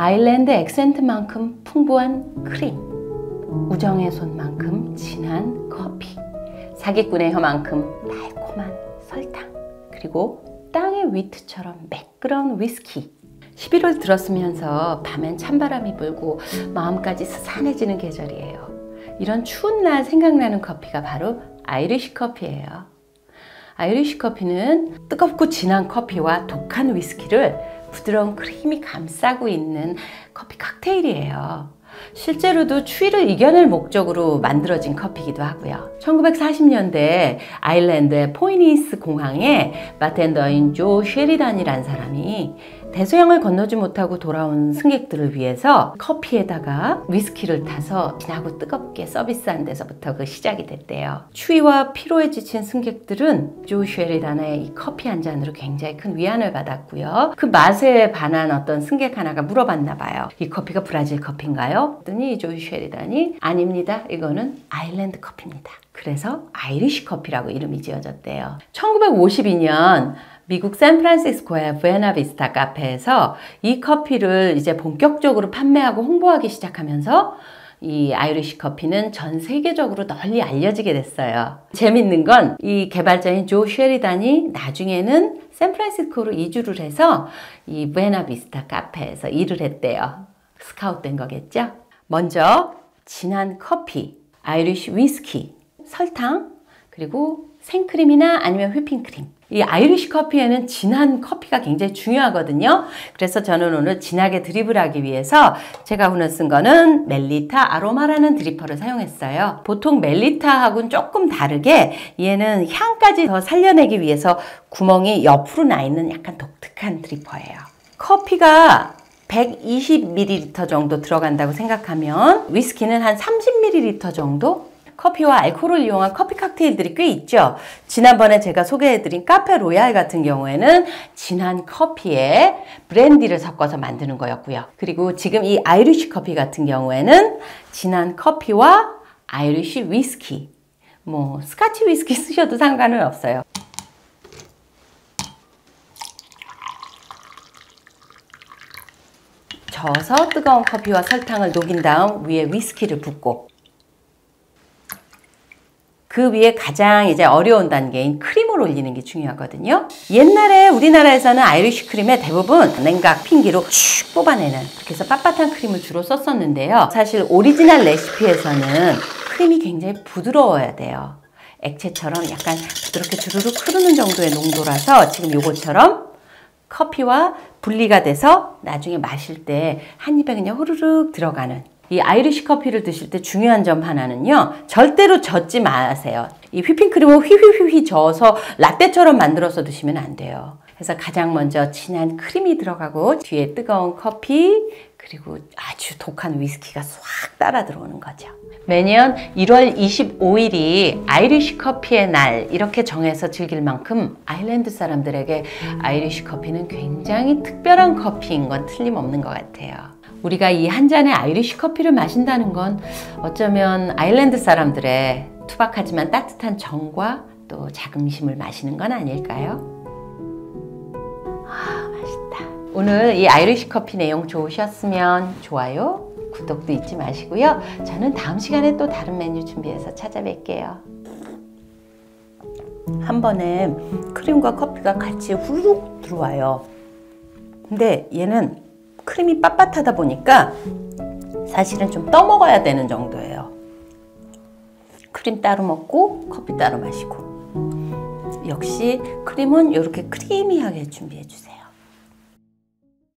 아일랜드 액센트만큼 풍부한 크림, 우정의 손만큼 진한 커피, 사기꾼의 혀만큼 달콤한 설탕, 그리고 땅의 위트처럼 매끄러운 위스키. 11월 들었으면서 밤엔 찬바람이 불고 마음까지 스산해지는 계절이에요. 이런 추운 날 생각나는 커피가 바로 아이리쉬 커피예요. 아이리쉬 커피는 뜨겁고 진한 커피와 독한 위스키를 부드러운 크림이 감싸고 있는 커피 칵테일이에요. 실제로도 추위를 이겨낼 목적으로 만들어진 커피이기도 하고요. 1940년대 아일랜드의 포이니스 공항에 바텐더인 조 쉐리단이라는 사람이 대서양을 건너지 못하고 돌아온 승객들을 위해서 커피에다가 위스키를 타서 진하고 뜨겁게 서비스한 데서부터 그 시작이 됐대요. 추위와 피로에 지친 승객들은 조 쉐리단의 이 커피 한 잔으로 굉장히 큰 위안을 받았고요. 그 맛에 반한 어떤 승객 하나가 물어봤나 봐요. 이 커피가 브라질 커피인가요? 그랬더니 조 쉐리단이 아닙니다. 이거는 아일랜드 커피입니다. 그래서 아이리쉬 커피라고 이름이 지어졌대요. 1952년 미국 샌프란시스코의 부에나비스타 카페에서 이 커피를 이제 본격적으로 판매하고 홍보하기 시작하면서 이 아이리쉬 커피는 전 세계적으로 널리 알려지게 됐어요. 재밌는 건 이 개발자인 조 쉐리단이 나중에는 샌프란시스코로 이주를 해서 이 부에나비스타 카페에서 일을 했대요. 스카웃된 거겠죠? 먼저 진한 커피, 아이리쉬 위스키, 설탕, 그리고 생크림이나 아니면 휘핑크림. 이 아이리쉬 커피에는 진한 커피가 굉장히 중요하거든요. 그래서 저는 오늘 진하게 드립을 하기 위해서 제가 오늘 쓴 거는 멜리타 아로마라는 드리퍼를 사용했어요. 보통 멜리타하고는 조금 다르게 얘는 향까지 더 살려내기 위해서 구멍이 옆으로 나 있는 약간 독특한 드리퍼예요. 커피가 120ml 정도 들어간다고 생각하면 위스키는 한 30ml 정도? 커피와 알코올을 이용한 커피 칵테일들이 꽤 있죠. 지난번에 제가 소개해드린 카페 로얄 같은 경우에는 진한 커피에 브랜디를 섞어서 만드는 거였고요. 그리고 지금 이 아이리쉬 커피 같은 경우에는 진한 커피와 아이리쉬 위스키, 뭐 스카치 위스키 쓰셔도 상관은 없어요. 저어서 뜨거운 커피와 설탕을 녹인 다음 위에 위스키를 붓고 그 위에 가장 이제 어려운 단계인 크림을 올리는 게 중요하거든요. 옛날에 우리나라에서는 아이리쉬 크림의 대부분 냉각 핑기로 쭉 뽑아내는 그래서 빳빳한 크림을 주로 썼었는데요. 사실 오리지널 레시피에서는 크림이 굉장히 부드러워야 돼요. 액체처럼 약간 부드럽게 주르륵 흐르는 정도의 농도라서 지금 요것처럼 커피와 분리가 돼서 나중에 마실 때 한 입에 그냥 후루룩 들어가는 이 아이리쉬 커피를 드실 때 중요한 점 하나는요. 절대로 젓지 마세요. 이 휘핑크림을 휘휘휘휘 저어서 라떼처럼 만들어서 드시면 안 돼요. 그래서 가장 먼저 진한 크림이 들어가고 뒤에 뜨거운 커피 그리고 아주 독한 위스키가 싹 따라 들어오는 거죠. 매년 1월 25일이 아이리쉬 커피의 날 이렇게 정해서 즐길 만큼 아일랜드 사람들에게 아이리쉬 커피는 굉장히 특별한 커피인 건 틀림없는 것 같아요. 우리가 이 한 잔의 아이리쉬 커피를 마신다는 건 어쩌면 아일랜드 사람들의 투박하지만 따뜻한 정과 또 자긍심을 마시는 건 아닐까요? 아, 맛있다. 오늘 이 아이리쉬 커피 내용 좋으셨으면 좋아요, 구독도 잊지 마시고요. 저는 다음 시간에 또 다른 메뉴 준비해서 찾아뵐게요. 한 번에 크림과 커피가 같이 후룩 들어와요. 근데 얘는 크림이 빳빳하다 보니까 사실은 좀 떠먹어야 되는 정도예요. 크림 따로 먹고 커피 따로 마시고 역시 크림은 이렇게 크리미하게 준비해 주세요.